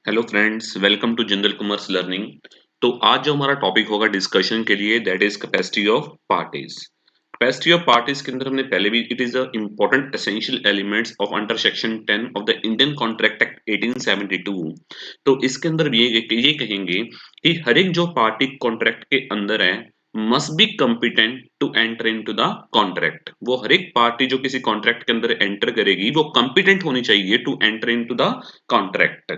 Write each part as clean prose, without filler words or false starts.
Hello friends, welcome to Jindal commerce learning. तो आज जो हमारा टॉपिक होगा डिस्कशन के लिए that is capacity of parties. Capacity of parties के अंदर हमने पहले भी it is the important essential elements of under section 10 of the Indian contract act 1872। तो इसके अंदर भी ये कहेंगे कि हर एक जो पार्टी कॉन्ट्रैक्ट के अंदर है must be competent to enter into the contract. वो हर एक पार्टी जो किसी कॉन्ट्रैक्ट के अंदर एंटर करेगी वो कॉम्पिटेंट होनी चाहिए to enter into the contract.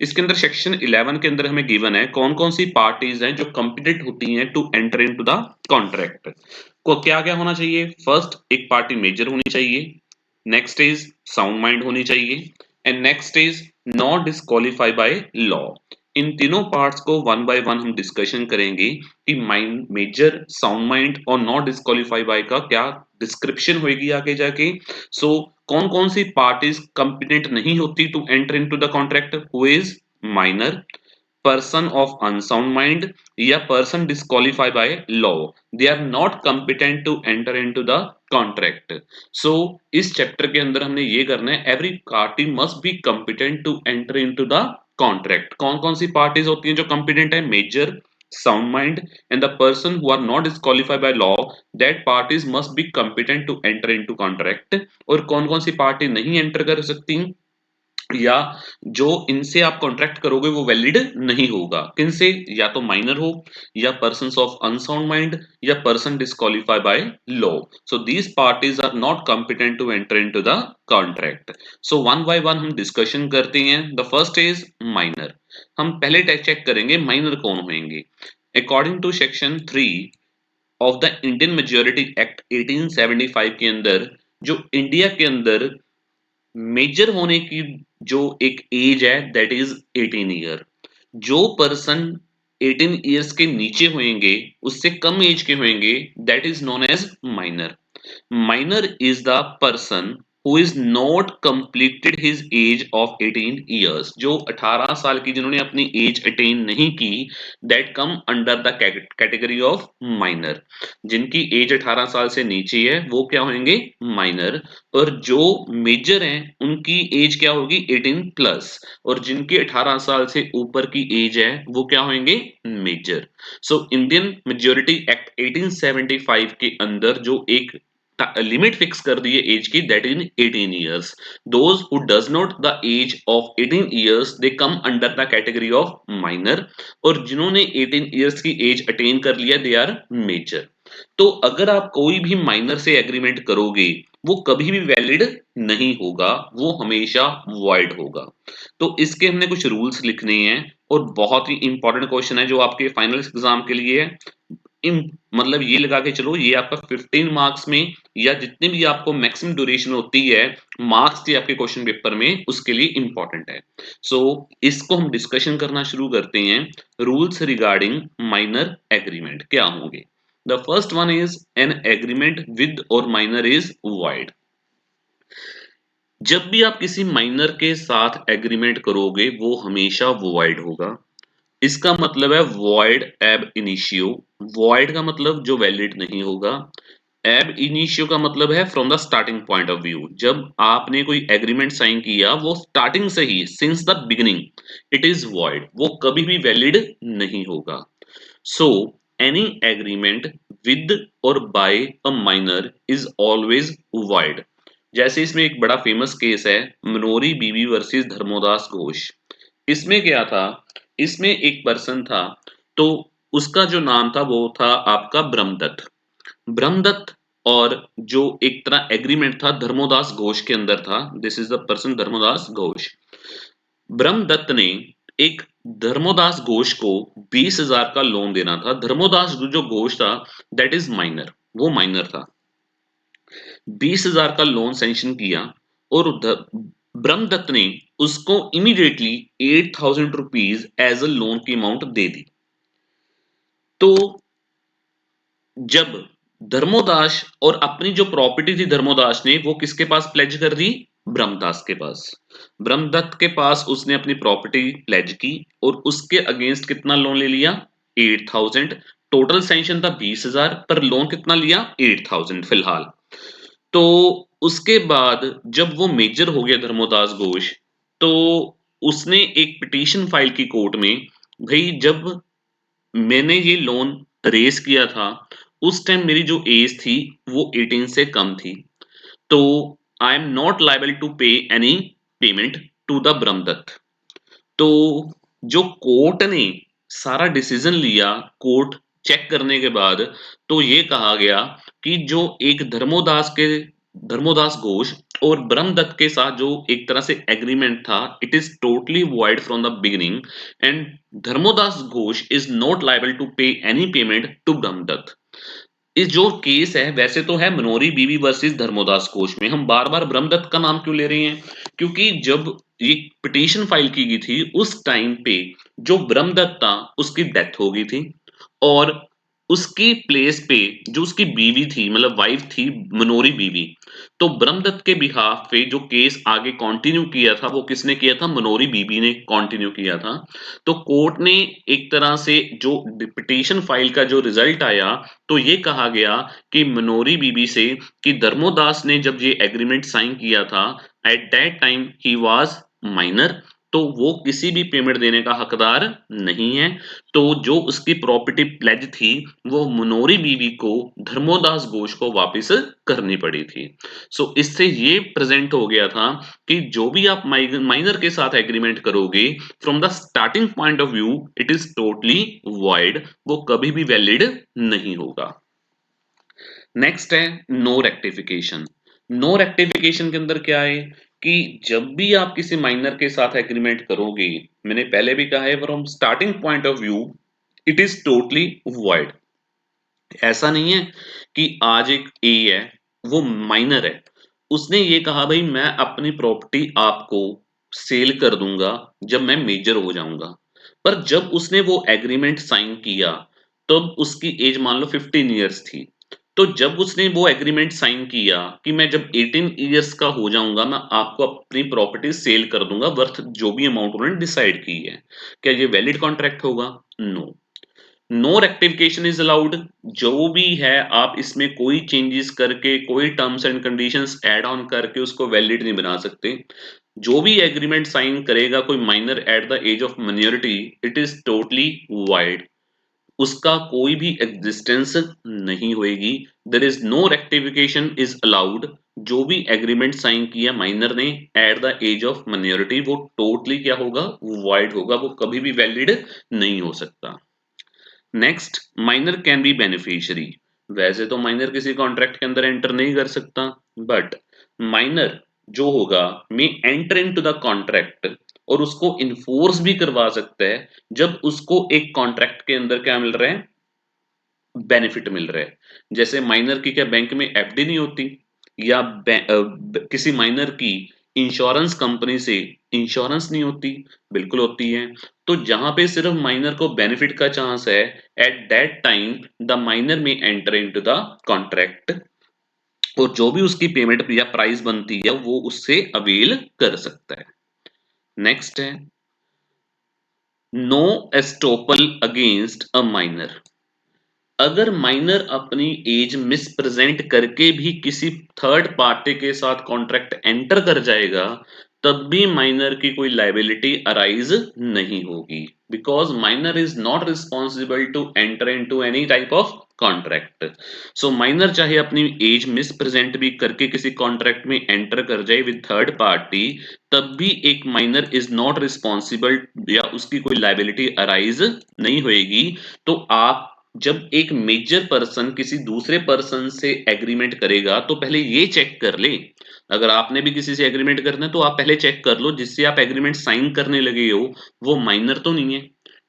इसके अंदर सेक्शन 11 के अंदर हमें गिवन है कौन कौन सी पार्टीज हैं जो कॉम्पिटेंट होती हैं to enter into the contract. को क्या क्या होना चाहिए? फर्स्ट, एक पार्टी मेजर होनी चाहिए। नेक्स्ट इज साउंड माइंड होनी चाहिए। And next is not disqualify by law. इन तीनों पार्ट्स को वन बाय वन हम डिस्कशन करेंगे कि माइंड, मेजर, साउंड माइंड और नॉट डिस्क्वालीफाई बाय का क्या डिस्क्रिप्शन होगी आगे जाके। सो कौन कौन सी पार्टीज कंपिटेंट नहीं होती to enter into the contract? Who is minor, person of unsound mind या person disqualify by law, they are not competent to enter into the contract. So इस चैप्टर के अंदर हमने ये करना है, every party must be competent to enter into the contract. कौन कौन सी पार्टीज होती हैं जो कंपिटेंट है? Major, sound mind and the person who are not disqualified by law, that parties must be competent to enter into contract। और कौन कौन सी पार्टी नहीं एंटर कर सकती या जो इनसे आप कॉन्ट्रैक्ट करोगे वो वैलिड नहीं होगा? किनसे? या तो माइनर हो या पर्सन्स ऑफ अनसाउंड माइंड या person disqualified by law. So these parties are not competent to enter into the contract. So one by one हम डिस्कशन करते हैं। The first is minor. हम पहले चेक करेंगे माइनर कौन होंगे। According to section 3 of the Indian majority act 1875 के अंदर जो इंडिया के अंदर मेजर होने की जो एक एज है दैट इज 18 ईयर। जो पर्सन 18 ईयर्स के नीचे होंगे, उससे कम एज के होंगे, that is known as minor. Minor is the person who is not completed his age of 18 years. जो 18 साल की जिन्होंने अपनी एज अटेन नहीं की, that come under the category of minor. जिनकी एज 18 साल से नीचे है वो क्या होंगे? माइनर। और जो मेजर हैं उनकी एज क्या होगी? 18 प्लस। और जिनकी 18 साल से ऊपर की एज है वो क्या होंगे? Major. So Indian majority act 1875 के अंदर जो एक लिमिट फिक्स कर दी है एज की, that is 18 years। those who does not the age of 18 years they come under the category of minor। और जिन्होंने 18 years की एज अटेन कर लिया दे आर मेजर। तो अगर आप कोई भी माइनर से एग्रीमेंट करोगे वो कभी भी वैलिड नहीं होगा, वो हमेशा वॉइड होगा। तो इसके हमने कुछ रूल्स लिखने हैं और बहुत ही इंपॉर्टेंट क्वेश्चन है जो आपके फाइनल एग्जाम के लिए है। मतलब ये लगा के चलो ये आपका 15 मार्क्स में या जितनी भी आपको मैक्सिमम ड्यूरेशन होती है मार्क्स की आपके क्वेश्चन पेपर में, उसके लिए इंपॉर्टेंट है। सो इसको हम डिस्कशन करना शुरू करते हैं। रूल्स रिगार्डिंग माइनर एग्रीमेंट क्या होंगे? The first one is an agreement with और माइनर इज वॉइड। जब भी आप किसी माइनर के साथ एग्रीमेंट करोगे वो हमेशा वॉइड होगा। इसका मतलब है वॉइड एब इनिशियो। वॉइड का मतलब जो वैलिड नहीं होगा। एब इनिशियो का मतलब है from the starting point of view. जब आपने कोई एग्रीमेंट साइन किया वो स्टार्टिंग से ही since the beginning it is void, वो कभी भी वैलिड नहीं होगा। सो एनी एग्रीमेंट विद और by a minor is always void. जैसे इसमें एक बड़ा फेमस केस है मनोरी बीबी वर्सेस धर्मोदास घोष। इसमें क्या था? इसमें एक पर्सन था, तो उसका जो नाम था वो था आपका ब्रह्मदत्त। ब्रह्मदत्त और जो एक तरह एग्रीमेंट था धर्मोदास घोष के अंदर था। This is the person Dharmodas Ghosh. Brahmadatt ने एक धर्मोदास घोष को 20,000 का लोन देना था। धर्मोदास जो घोष था दैट इज माइनर, वो माइनर था। 20,000 का लोन सैंक्शन किया और ब्रह्मदत्त ने उसको immediately 8,000 rupees as a loan की अमाउंट दे दी। तो जब धर्मोदास और अपनी जो प्रॉपर्टी थी धर्मोदास ने वो किसके पास प्लेज कर दी? ब्रह्मदास के पास। ब्रह्मदत्त के पास उसने अपनी प्रॉपर्टी प्लेज की और उसके अगेंस्ट कितना लोन ले लिया? 8,000। टोटल सैंक्शन था 20,000 पर लोन कितना लिया? 8,000 फिलहाल। तो उसके बाद जब वो मेजर हो गया धर्मोदास घोष, तो उसने एक पिटीशन फाइल की कोर्ट में, भाई जब मैंने ये लोन रेज किया था, उस टाइम मेरी जो एज थी वो 18 से कम थी, तो I am not liable to pay any payment to the Brahmadatta. तो जो कोर्ट ने सारा डिसीजन लिया, कोर्ट चेक करने के बाद, तो ये कहा गया कि जो एक धर्मोदास घोष और ब्रह्मदत्त के साथ जो एक तरह से एग्रीमेंट था, it is totally void from the beginning, and Dharmodas Ghosh is not liable to pay any payment to Brahmadatt. इस जो केस है वैसे तो है मनोरी बीवी वर्सेस धर्मोदास घोष में, हम बार बार ब्रह्मदत्त का नाम क्यों ले रहे हैं, क्योंकि जब ये पिटीशन फाइल की गई थी उस टाइम पे जो ब्रह्मदत्त था उसकी डेथ हो गई थी, और उसकी प्लेस पे जो उसकी बीवी थी, मतलब वाइफ थी, मनोरी बीवी, तो ब्रह्मदत्त के बिहाफ पे जो केस आगे कंटिन्यू किया था वो किसने किया था, मनोरी बीबी ने कंटिन्यू किया था। तो कोर्ट ने एक तरह से जो पिटीशन फाइल का जो रिजल्ट आया, तो ये कहा गया कि मनोरी बीबी से कि धर्मोदास ने जब ये एग्रीमेंट साइन किया था, at that time he was minor, तो वो किसी भी पेमेंट देने का हकदार नहीं है। तो जो उसकी प्रॉपर्टी प्लेज थी वो मनोरी बीवी को धर्मोदास घोष को वापस करनी पड़ी थी। सो इससे ये प्रेजेंट हो गया था कि जो भी आप माइनर के साथ एग्रीमेंट करोगे, from the starting point of view it is totally void, वो कभी भी वैलिड नहीं होगा। नेक्स्ट है नो रेक्टिफिकेशन। नो रेक्टिफिकेशन के अंदर क्या है कि जब भी आप किसी माइनर के साथ एग्रीमेंट करोगे, मैंने पहले भी कहा है, from starting point of view it is totally void. ऐसा नहीं है कि आज एक ए है, वो माइनर है, उसने ये कहा भाई मैं अपनी प्रॉपर्टी आपको सेल कर दूंगा जब मैं मेजर हो जाऊंगा, पर जब उसने वो एग्रीमेंट साइन किया तब उसकी एज मान लो 15 इयर्स थी। तो जब उसने वो एग्रीमेंट साइन किया कि मैं जब 18 इयर्स का हो जाऊंगा मैं आपको अपनी प्रॉपर्टी सेल कर दूंगा वर्थ जो भी अमाउंट उन्होंने डिसाइड की है, क्या ये वैलिड कॉन्ट्रैक्ट होगा? No. No rectification is allowed. जो भी है आप इसमें कोई चेंजेस करके, कोई terms and conditions add on करके उसको वैलिड नहीं बना सकते। जो भी एग्रीमेंट साइन करेगा कोई minor at the age of minority, it is totally void, उसका कोई भी एग्जिस्टेंस नहीं होएगी। There is no rectification is allowed. जो भी एग्रीमेंट साइन किया माइनर ने at the age of minority, वो टोटली क्या होगा, वाइड होगा, वो कभी भी वैलिड नहीं हो सकता। Next, minor can be beneficiary. वैसे तो माइनर किसी कॉन्ट्रैक्ट के अंदर एंटर नहीं कर सकता, बट माइनर जो होगा मे एंटर इनटू द कॉन्ट्रैक्ट और उसको इन्फोर्स भी करवा सकता है जब उसको एक कॉन्ट्रैक्ट के अंदर क्या मिल रहा है, बेनिफिट मिल रहा है। जैसे माइनर की क्या बैंक में एफडी नहीं होती, या किसी माइनर की इंश्योरेंस कंपनी से इंश्योरेंस नहीं होती, बिल्कुल होती है। तो जहां पे सिर्फ माइनर को बेनिफिट का चांस है, at that time the minor में एंटर इनटू द कॉन्ट्रैक्ट, और जो भी उसकी पेमेंट या प्राइस बनती है वो उससे अवेल कर सकता है। नेक्स्ट है no estoppel against a minor. अगर माइनर अपनी एज मिस प्रेजेंट करके भी किसी थर्ड पार्टी के साथ कॉन्ट्रैक्ट एंटर कर जाएगा, तब भी माइनर की कोई लाइबिलिटी अराइज नहीं होगी, because minor is not responsible to enter into any type of contract. So minor चाहे अपनी एज मिस प्रेजेंट भी करके किसी कॉन्ट्रैक्ट में एंटर कर जाए विद थर्ड पार्टी, तब भी एक माइनर इज नॉट रिस्पॉन्सिबल, या उसकी कोई लाइबिलिटी अराइज नहीं होएगी। तो आप जब एक मेजर पर्सन किसी दूसरे पर्सन से एग्रीमेंट करेगा तो पहले ये चेक कर ले, अगर आपने भी किसी से एग्रीमेंट करना है तो आप पहले चेक कर लो जिससे आप एग्रीमेंट साइन करने लगे हो वो माइनर तो नहीं है।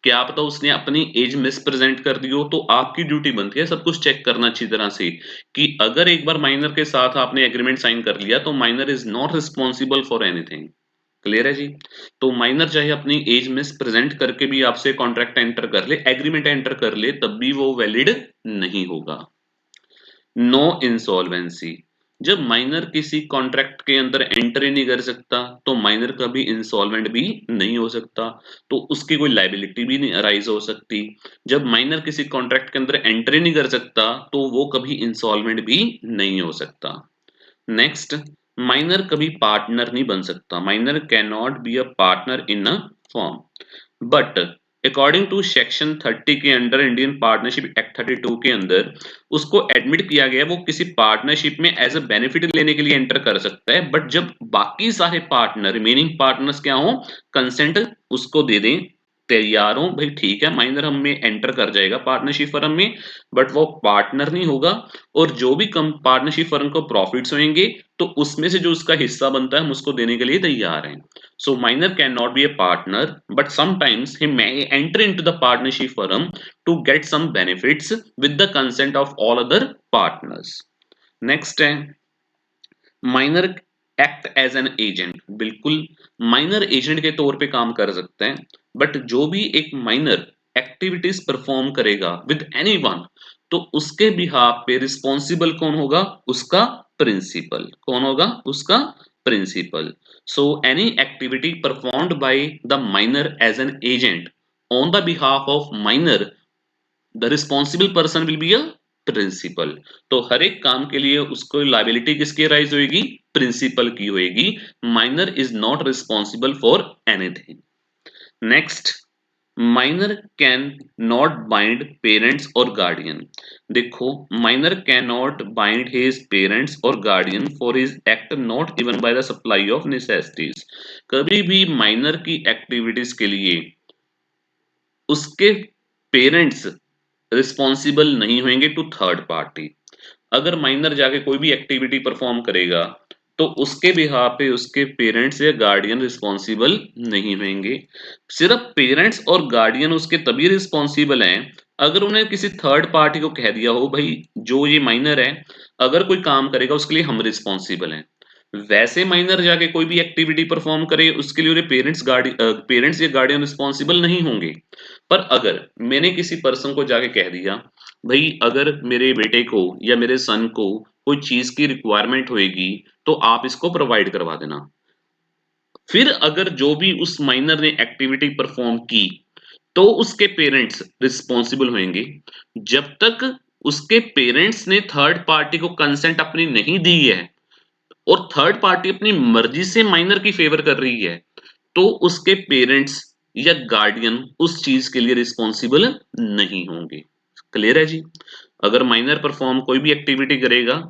क्या पता उसने अपनी एज मिस प्रेजेंट कर दी हो, तो आपकी ड्यूटी बनती है सब कुछ चेक करना अच्छी तरह से, कि अगर एक बार माइनर के साथ आपने एग्रीमेंट साइन कर लिया तो minor is not responsible for anything. Clear है जी? तो माइनर चाहे अपनी एज मिस प्रेजेंट करके भी आपसे कॉन्ट्रैक्ट एंटर कर ले, एग्रीमेंट एंटर कर ले, तब भी वो वैलिड नहीं होगा। No insolvency. जब माइनर किसी कॉन्ट्रैक्ट के अंदर एंटर ही नहीं कर सकता तो माइनर कभी इंसॉल्वेंट भी नहीं हो सकता, तो उसकी कोई लाइबिलिटी भी नहीं अराइज हो सकती। जब माइनर किसी कॉन्ट्रैक्ट के अंदर एंटर ही नहीं कर सकता तो वो कभी इंसॉल्वेंट भी नहीं हो सकता। नेक्स्ट, माइनर कभी पार्टनर नहीं बन सकता, minor can not be a partner in a firm. But according to section 30 के अंडर, इंडियन पार्टनरशिप एक्ट 32 के अंदर उसको एडमिट किया गया, वो किसी पार्टनरशिप में एज अ बेनिफिट लेने के लिए एंटर कर सकता है, बट जब बाकी सारे पार्टनर, रिमेनिंग पार्टनर्स क्या हो, कंसेंट उसको दे दें, तैयार हो, भाई ठीक है माइनर हम में एंटर कर जाएगा पार्टनरशिप फर्म में, बट वो पार्टनर नहीं होगा, और जो भी कम पार्टनरशिप फर्म को प्रॉफिट्स होंगे तो उसमें से जो उसका हिस्सा बनता है हम उसको देने के लिए तैयार हैं। सो minor can not B a partner, but sometimes he may enter into the partnership firm to get some benefits with the consent of all other partners. Next है minor act as an agent. बिल्कुल minor agent के तौर पे काम कर सकते हैं, but जो भी एक माइनर एक्टिविटीज परफॉर्म करेगा विद एनीवन, तो उसके बिहाफ पे रिस्पॉन्सिबल कौन होगा, उसका प्रिंसिपल। कौन होगा, उसका principal. So any activity performed by the minor as an agent on the behalf of minor, the responsible person will be a principal. तो हर एक काम के लिए उसको लाइबिलिटी किसकी राइज होगी, प्रिंसिपल की होगी। Minor is not responsible for anything. Next, minor can not bind parents और गार्डियन। देखो minor can not bind his parents और guardian for his act not even by the supply of necessities. कभी भी minor की activities के लिए उसके parents responsible नहीं होंगे टू थर्ड पार्टी। अगर माइनर जाके कोई भी एक्टिविटी परफॉर्म करेगा तो उसके बिहाफ पे उसके पेरेंट्स या गार्डियन रिस्पॉन्सिबल नहीं होंगे। सिर्फ पेरेंट्स और गार्डियन उसके तभी रिस्पॉन्सिबल हैं अगर उन्हें किसी थर्ड पार्टी को कह दिया हो, भाई जो ये माइनर है अगर कोई काम करेगा उसके लिए हम रिस्पॉन्सिबल हैं। वैसे माइनर जाके कोई भी एक्टिविटी परफॉर्म करे उसके लिए पेरेंट्स या गार्डियन रिस्पॉन्सिबल नहीं होंगे। पर अगर मैंने किसी पर्सन को जाके कह दिया, भाई अगर मेरे बेटे को या मेरे सन को कोई चीज की रिक्वायरमेंट होएगी तो आप इसको प्रोवाइड करवा देना, फिर अगर जो भी उस माइनर ने एक्टिविटी परफॉर्म की तो उसके पेरेंट्स रिस्पॉन्सिबल होंगे। जब तक उसके पेरेंट्स ने थर्ड पार्टी को कंसेंट अपनी नहीं दी है और थर्ड पार्टी अपनी मर्जी से माइनर की फेवर कर रही है, तो उसके पेरेंट्स या गार्डियन उस चीज के लिए रिस्पॉन्सिबल नहीं होंगे। क्लियर है जी। अगर माइनर परफॉर्म कोई भी एक्टिविटी करेगा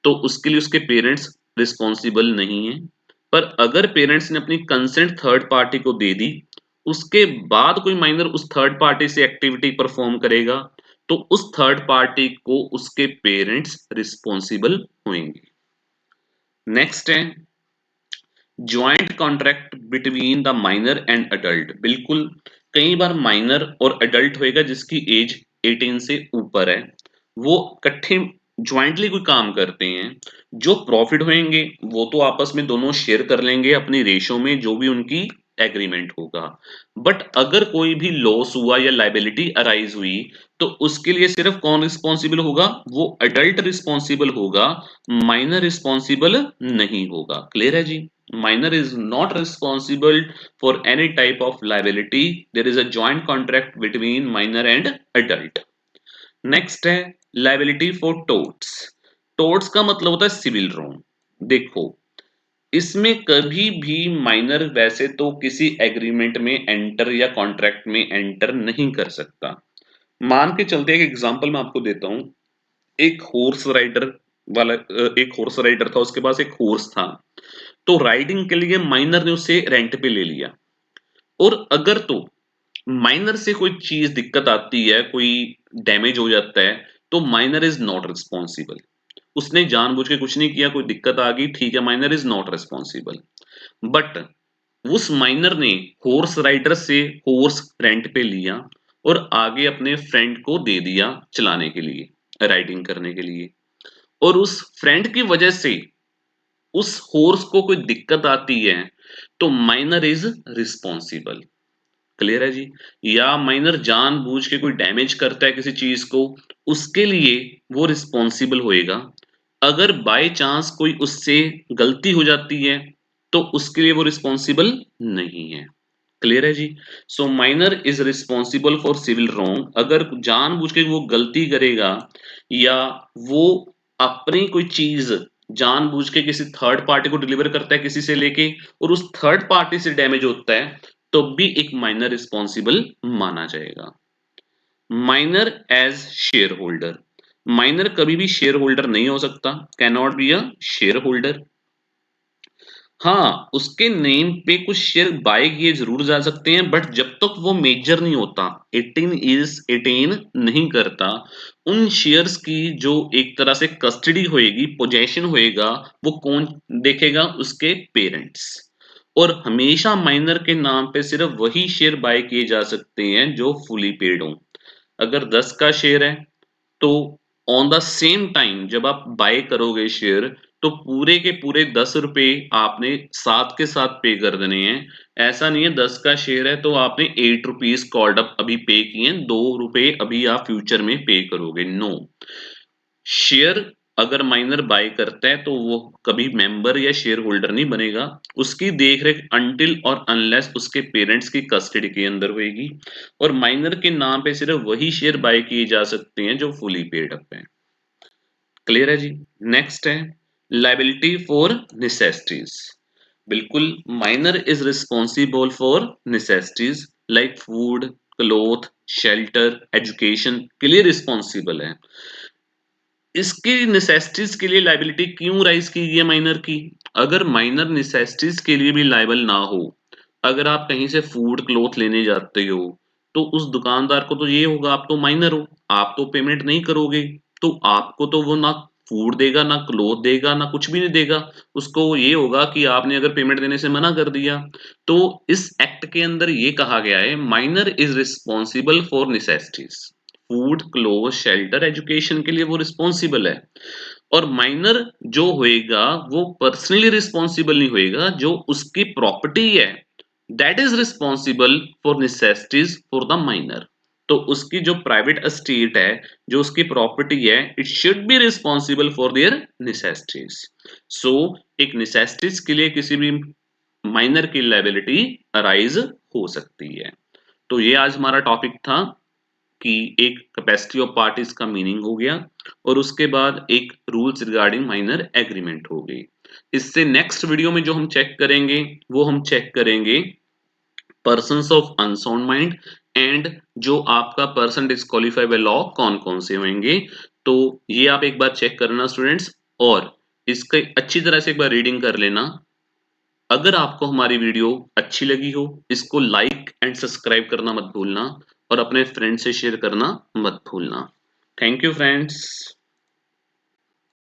तो उसके लिए उसके पेरेंट्स रिस्पॉन्सिबल नहीं है, पर अगर पेरेंट्स ने अपनी कंसेंट थर्ड पार्टी को दे दी उसके बाद कोई माइनर उस थर्ड पार्टी से एक्टिविटी परफॉर्म करेगा तो उस थर्ड पार्टी को उसके पेरेंट्स रिस्पॉन्सिबल होंगे। नेक्स्ट है joint contract between the minor and adult. बिल्कुल कई बार माइनर और अडल्ट होएगा जिसकी एज 18 से ऊपर है, वो इकट्ठे ज्वाइंटली कोई काम करते हैं, जो प्रॉफिट होंगे वो तो आपस में दोनों शेयर कर लेंगे अपनी रेशो में जो भी उनकी एग्रीमेंट होगा। बट अगर कोई भी लॉस हुआ या लाइबिलिटी अराइज हुई तो उसके लिए सिर्फ कौन रिस्पॉन्सिबल होगा, वो अडल्ट रिस्पॉन्सिबल होगा, माइनर रिस्पॉन्सिबल नहीं होगा। क्लियर है जी। minor is not responsible for any type of liability. There is a joint contract between minor and adult. Next है liability for torts. torts का मतलब होता है सिविल रॉन्ग। देखो इसमें कभी भी माइनर वैसे तो किसी एग्रीमेंट में एंटर या कॉन्ट्रैक्ट में एंटर नहीं कर सकता। मान के चलते एक एग्जांपल मैं आपको देता हूं। एक हॉर्स राइडर एक हॉर्स राइडर था, उसके पास एक हॉर्स था, तो राइडिंग के लिए माइनर ने उसे रेंट पे ले लिया। और अगर तो माइनर से कोई चीज दिक्कत आती है, कोई डैमेज हो जाता है, तो माइनर इज नॉट रिस्पॉन्सिबल। उसने जानबूझ के कुछ नहीं किया, कोई दिक्कत आ गई, ठीक है minor is not responsible. But उस माइनर ने हॉर्स राइडर से हॉर्स रेंट पे लिया और आगे अपने फ्रेंड को दे दिया चलाने के लिए, राइडिंग करने के लिए, और उस फ्रेंड की वजह से उस हॉर्स को कोई दिक्कत आती है तो माइनर इज रिस्पॉन्सिबल। क्लियर है जी। या माइनर जानबूझ के कोई डैमेज करता है किसी चीज को, उसके लिए वो रिस्पॉन्सिबल होएगा। अगर बाय चांस कोई उससे गलती हो जाती है तो उसके लिए वो रिस्पॉन्सिबल नहीं है। क्लियर है जी। So minor is responsible for civil wrong. अगर जानबूझ के वो गलती करेगा या वो अपनी कोई चीज जानबूझ के किसी थर्ड पार्टी को डिलीवर करता है किसी से लेके और उस थर्ड पार्टी से डैमेज होता है तो भी एक माइनर रिस्पॉन्सिबल माना जाएगा। Minor as share holder, minor कभी भी शेयर होल्डर नहीं हो सकता, can not be a share holder. हाँ, उसके नेम पे कुछ शेयर बाय किए जरूर जा सकते हैं बट जब तक वो मेजर नहीं होता, 18 नहीं करता, उन शेयर्स की जो एक तरह से कस्टडी होएगी, पोजेशन होएगा, वो कौन देखेगा? उसके पेरेंट्स। और हमेशा माइनर के नाम पे सिर्फ वही शेयर बाय किए जा सकते हैं जो फुली पेड हों। अगर 10 का शेयर है तो ऑन द सेम टाइम जब आप बाय करोगे शेयर तो पूरे के पूरे 10 रुपए आपने साथ के साथ पे कर देने हैं। ऐसा नहीं है 10 का शेयर है तो आपने 8 रुपीज कॉल्ड अप अभी पे किए हैं, 2 रुपए अभी आप फ्यूचर में पे करोगे। नो, शेयर अगर माइनर बाय करता है तो वो कभी मेंबर या शेयर होल्डर नहीं बनेगा। उसकी देखरेख अनटिल और अनलेस उसके पेरेंट्स की कस्टडी के अंदर होएगी और माइनर के नाम पे सिर्फ वही शेयर बाय किए जा सकते हैं जो फुली पेड अप है। क्लियर है जी? नेक्स्ट है लायबिलिटी फॉर नेसेसिटीज। बिल्कुल, minor is responsible for necessities like food, cloth, shelter, education के लिए रिस्पॉन्सिबल है। इसकी नेसेसिटीज के लिए लायबिलिटी क्यों राइज की गई है माइनर की? अगर माइनर नेसेसिटीज के लिए भी लायबल ना हो, अगर आप कहीं से फूड क्लॉथ लेने जाते हो तो उस दुकानदार को तो ये होगा आप तो माइनर हो, आप तो पेमेंट नहीं करोगे, तो आपको तो वो ना फूड देगा, ना क्लॉथ देगा, ना कुछ भी नहीं देगा। उसको ये होगा कि आपने अगर पेमेंट देने से मना कर दिया। तो इस एक्ट के अंदर ये कहा गया है minor is responsible for necessities, food, cloth, shelter, education के लिए वो रिस्पॉन्सिबल है। और माइनर जो होएगा वो पर्सनली रिस्पॉन्सिबल नहीं होएगा, जो उसकी प्रॉपर्टी है that is responsible for necessities for the minor. तो उसकी जो प्राइवेट एस्टेट है, जो उसकी प्रॉपर्टी है, it should be responsible for their necessities. So एक नेसेसिटीज के लिए किसी भी माइनर की लायबिलिटी अराइज हो सकती है। तो ये आज हमारा टॉपिक था कि एक कैपेसिटी ऑफ पार्टीज का मीनिंग हो गया और उसके बाद एक रूल्स रिगार्डिंग माइनर एग्रीमेंट हो गई। इससे नेक्स्ट वीडियो में जो हम चेक करेंगे वो हम चेक करेंगे persons of unsound mind and जो आपका पर्सन डिस्क्वालीफाई बाय लॉ कौन कौन से होंगे। तो ये आप एक बार चेक करना स्टूडेंट्स और इसका अच्छी तरह से एक बार रीडिंग कर लेना। अगर आपको हमारी वीडियो अच्छी लगी हो, इसको लाइक एंड सब्सक्राइब करना मत भूलना और अपने फ्रेंड से शेयर करना मत भूलना। Thank you friends.